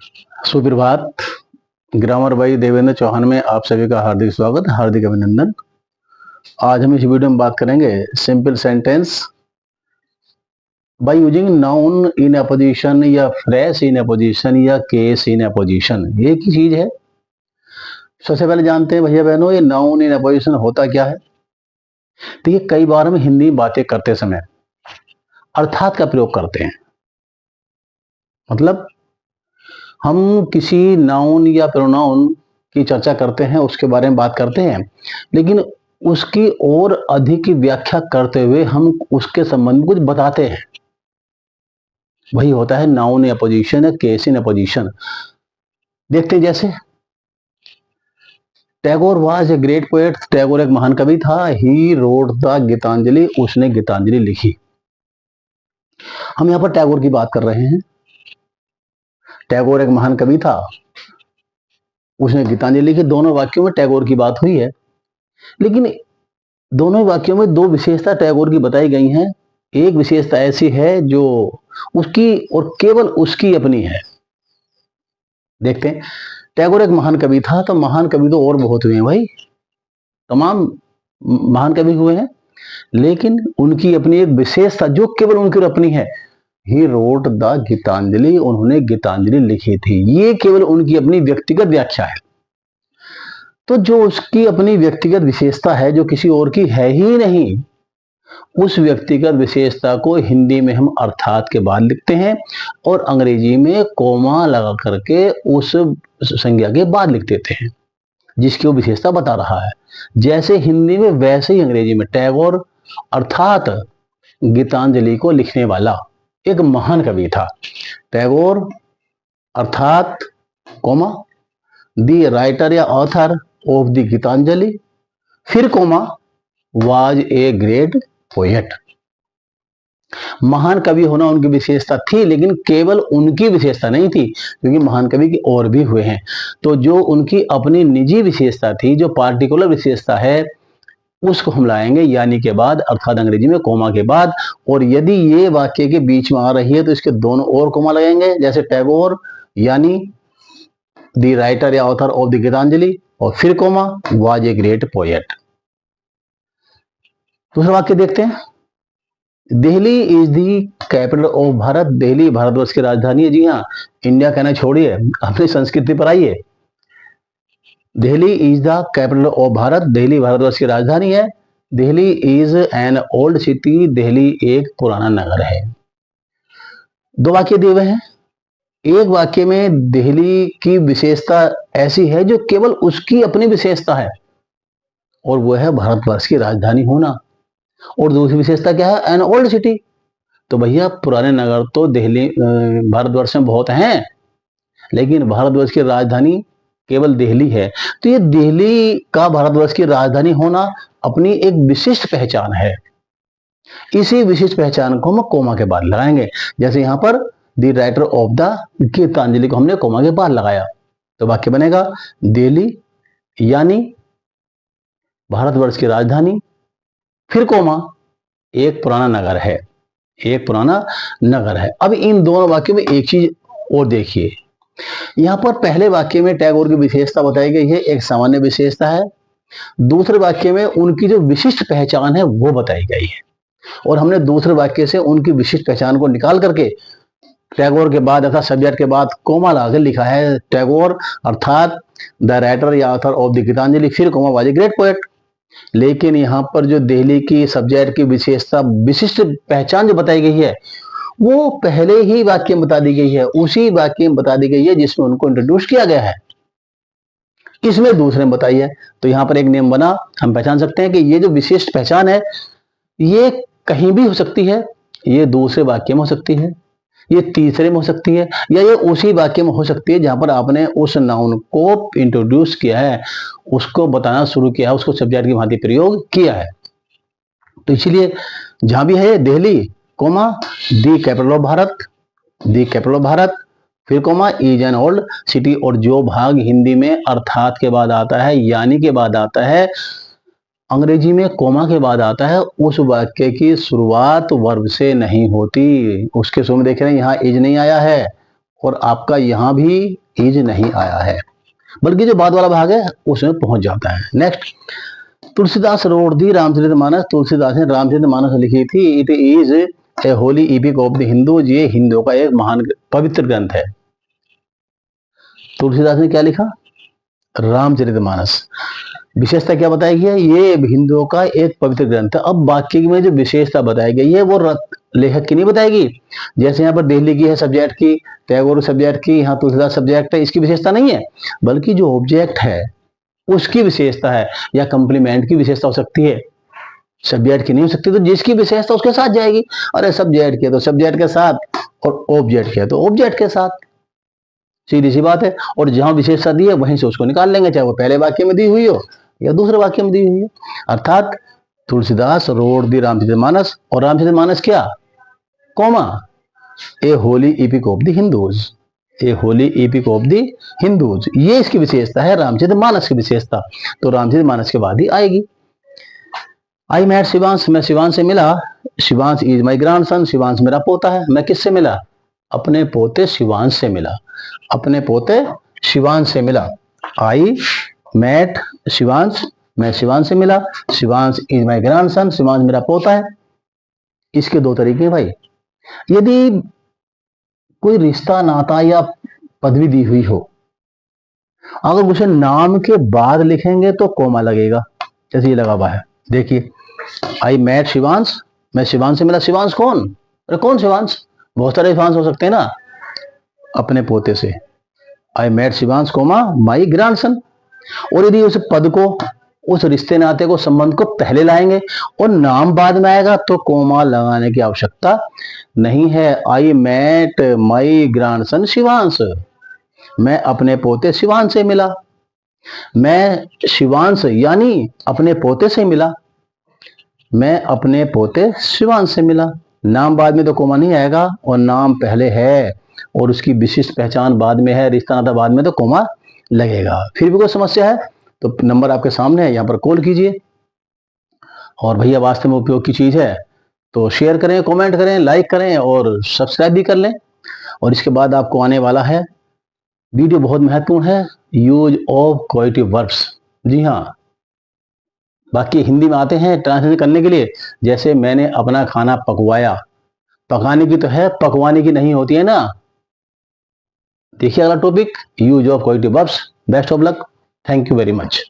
सुप्रभात। Grammar by Devendra Chauhan में आप सभी का हार्दिक स्वागत, हार्दिक अभिनंदन। आज हम इस वीडियो में बात करेंगे simple sentence by using noun in opposition या फ्रेश इन अपोजिशन या केस इन अपोजिशन। ये की चीज है। सबसे पहले जानते हैं भैया बहनों, ये नाउन इन अपोजिशन होता क्या है। तो ये कई बार हम हिंदी बातें करते समय अर्थात का प्रयोग करते हैं। मतलब हम किसी नाउन या प्रोनाउन की चर्चा करते हैं, उसके बारे में बात करते हैं, लेकिन उसकी और अधिक व्याख्या करते हुए हम उसके संबंध में कुछ बताते हैं। वही होता है नाउन या पोजीशन या केस इन अपोजिशन। देखते हैं जैसे Tagore was a great poet. Tagore एक महान कवि था। He wrote the Gitanjali. उसने गीतांजलि लिखी। हम यहां पर टैगोर की बात कर रहे हैं। टैगोर एक महान कवि था, उसने गीतांजलि लिखी। दोनों वाक्यों में टैगोर की बात हुई है, लेकिन दोनों वाक्यों में दो विशेषता टैगोर की बताई गई हैं। एक विशेषता ऐसी है जो उसकी और केवल उसकी अपनी है। देखते हैं, टैगोर एक महान कवि था, तो महान कवि तो और बहुत हुए हैं भाई, तमाम महान कवि हुए हैं, लेकिन उनकी अपनी एक विशेषता जो केवल उनकी और अपनी है। He wrote the Gitanjali. उन्होंने गीतांजलि लिखी थी। ये केवल उनकी अपनी व्यक्तिगत व्याख्या है। तो जो उसकी अपनी व्यक्तिगत विशेषता है, जो किसी और की है ही नहीं, उस व्यक्तिगत विशेषता को हिंदी में हम अर्थात के बाद लिखते हैं और अंग्रेजी में कोमा लगा करके उस संज्ञा के बाद लिख देते हैं जिसकी वो विशेषता बता रहा है। जैसे हिंदी में वैसे ही अंग्रेजी में। टैगोर अर्थात गीतांजलि को लिखने वाला एक महान कवि था। टैगोर अर्थात कोमा द राइटर या ऑथर ऑफ द गीतांजलि, फिर comma was a great poet. महान कवि होना उनकी विशेषता थी, लेकिन केवल उनकी विशेषता नहीं थी, क्योंकि महान कवि के और भी हुए हैं। तो जो उनकी अपनी निजी विशेषता थी, जो पार्टिकुलर विशेषता है, उसको हम लाएंगे यानी के बाद, अर्थात अंग्रेजी में कोमा के बाद। और यदि ये वाक्य के बीच में आ रही है तो इसके दोनों और कोमा लगेंगे, जैसे टैगोर यानी द राइटर या ऑथर ऑफ द गीतांजलि, और फिर comma was a great poet. दूसरा वाक्य देखते हैं। Delhi is the capital of Bharat. Delhi Bharatvarsh की राजधानी है। जी हाँ, इंडिया कहना छोड़िए, अपनी संस्कृति पर आइए। Delhi is the capital of Bharat. Delhi Bharatvarsh की राजधानी है। Delhi is an old city. Delhi एक पुराना नगर है। दो वाक्य दिए हुए हैं। एक वाक्य में दिल्ली की विशेषता ऐसी है जो केवल उसकी अपनी विशेषता है, और वह है भारतवर्ष की राजधानी होना। और दूसरी विशेषता क्या है? N old city. तो भैया पुराने नगर तो दिल्ली भारतवर्ष में बहुत हैं, लेकिन भारतवर्ष की राजधानी केवल दिल्ली है। तो ये दिल्ली का भारतवर्ष की राजधानी होना अपनी एक विशिष्ट पहचान है। इसी विशिष्ट पहचान को हम कोमा के बाद लगाएंगे। जैसे यहां पर the writer of the Gitanjali को हमने कोमा के बाद लगाया, तो वाक्य बनेगा दिल्ली यानी भारतवर्ष की राजधानी, फिर कोमा एक पुराना नगर है। एक पुराना नगर है। अब इन दोनों वाक्यों में एक चीज और देखिए, यहां पर पहले वाक्य में टैगोर की विशेषता बताई गई है, एक सामान्य विशेषता है। दूसरे वाक्य में उनकी जो विशिष्ट पहचान है वो बताई गई है, और हमने दूसरे वाक्य से उनकी विशिष्ट पहचान को निकाल करके टैगोर के बाद अर्थात सब्जेक्ट के बाद कोमा लगाकर लिखा है। टैगोर अर्थात द राइटर या ऑथर ऑफ द गीतांजलि, फिर comma was a great poet. लेकिन यहाँ पर जो दिल्ली की सब्जेक्ट की विशेषता, विशिष्ट पहचान जो बताई गई है, वो पहले ही वाक्य में बता दी गई है, उसी वाक्य में बता दी गई है जिसमें उनको इंट्रोड्यूस किया गया है। इसमें दूसरे में बताई है। तो यहाँ पर एक नियम बना, हम पहचान सकते हैं कि ये जो विशिष्ट पहचान है, ये कहीं भी हो सकती है। ये दूसरे वाक्य में हो सकती है, ये तीसरे में हो सकती है, या ये उसी वाक्य में हो सकती है जहां पर आपने उस नाउन को इंट्रोड्यूस किया है, उसको बताना शुरू किया है, उसको सब्जेक्ट की भांति प्रयोग किया है। तो इसलिए जहां भी है Delhi comma the capital of Bharat, the capital of Bharat, फिर comma is an old city. और जो भाग हिंदी में अर्थात के बाद आता है, यानी के बाद आता है, अंग्रेजी में कोमा के बाद आता है, उस वाक्य की शुरुआत वर्ब से नहीं होती। उसके शुरू में देख रहे हैं यहाँ इज नहीं आया है, और आपका यहां भी इज नहीं आया है, बल्कि जो बाद वाला भाग है उसमें पहुंच जाता है। नेक्स्ट, तुलसीदास रोड दी रामचरितमानस, तुलसीदास ने रामचरितमानस लिखी थी। It is a Holi epic of the Hindu, ये हिंदुओं का एक महान पवित्र ग्रंथ है। तुलसीदास ने क्या लिखा? रामचरितमानस। विशेषता क्या बताई गई है? ये हिंदुओं का एक पवित्र ग्रंथ है। अब बाकी में जो विशेषता बताई गई है वो लेखक की नहीं बताएगी। जैसे यहाँ पर दिल्ली की है सब्जेक्ट की, टैगोर सब्जेक्ट की, यहाँ तुलसीदास सब्जेक्ट है, इसकी विशेषता नहीं है, बल्कि जो ऑब्जेक्ट है उसकी विशेषता है, या कंप्लीमेंट की विशेषता हो सकती है, सब्जेक्ट की नहीं हो सकती। तो जिसकी विशेषता उसके साथ जाएगी। अरे सब्जेक्ट के तो सब्जेक्ट के साथ, और ऑब्जेक्ट के तो ऑब्जेक्ट के साथ, सीधी सी बात है। और जहां विशेषता दी है वहीं से उसको निकाल लेंगे, चाहे वो पहले वाक्य में दी हुई हो या दूसरे वाक्य में दी हुई हो। अर्थात तुलसीदास रोड दी रामचरितमानस, और रामचरितमानस क्या, comma, A Holi epic of the Hindus, A Holi epic of the Hindus, ये इसकी विशेषता है, रामचरितमानस की विशेषता। तो रामचरितमानस के बाद ही आएगी। आई मेट शिवांश, मैं शिवांश से मिला। Shivansh is my grandson, Shivansh मेरा पोता है। मैं किससे मिला? अपने पोते शिवांश से मिला, अपने पोते शिवांश से मिला। आई मेट शिवांश, मैं शिवांश से मिला। Shivansh is my grandson, Shivansh मेरा पोता है। इसके दो तरीके हैं भाई। यदि कोई रिश्ता, नाता या पदवी दी हुई हो, अगर उसे नाम के बाद लिखेंगे तो कोमा लगेगा, जैसे ये लगा हुआ है, देखिए, आई मेट शिवांश, मैं शिवांश से मिला। शिवांश कौन? अरे कौन शिवांश? बहुत सारे शिवांश हो सकते हैं ना, अपने पोते से। I met Shivansh comma my grandson. और यदि उस पद को, उस रिश्ते नाते को, संबंध को पहले लाएंगे और नाम बाद में आएगा तो कोमा लगाने की आवश्यकता नहीं है। I met my grandson Shivansh, मैं अपने पोते शिवांश से मिला। मैं शिवांश यानी अपने पोते से मिला, मैं अपने पोते शिवांश से मिला। नाम बाद में तो कोमा नहीं आएगा, और नाम पहले है और उसकी विशिष्ट पहचान बाद में है, रिश्ता नाता बाद में, तो कोमा लगेगा। फिर भी कोई समस्या है तो नंबर आपके सामने है, यहाँ पर कॉल कीजिए। और भैया वास्तव में उपयोग की चीज है तो शेयर करें, कमेंट करें, लाइक करें और सब्सक्राइब भी कर लें। और इसके बाद आपको आने वाला है वीडियो, बहुत महत्वपूर्ण है, यूज ऑफ कोएटिव वर्ब्स। जी हाँ, बाकी हिंदी में आते हैं ट्रांसलेशन करने के लिए। जैसे मैंने अपना खाना पकवाया, पकाने की तो है, पकवाने की नहीं होती है ना। देखिए अगला topic, use of causative verbs. Best of luck, thank you very much.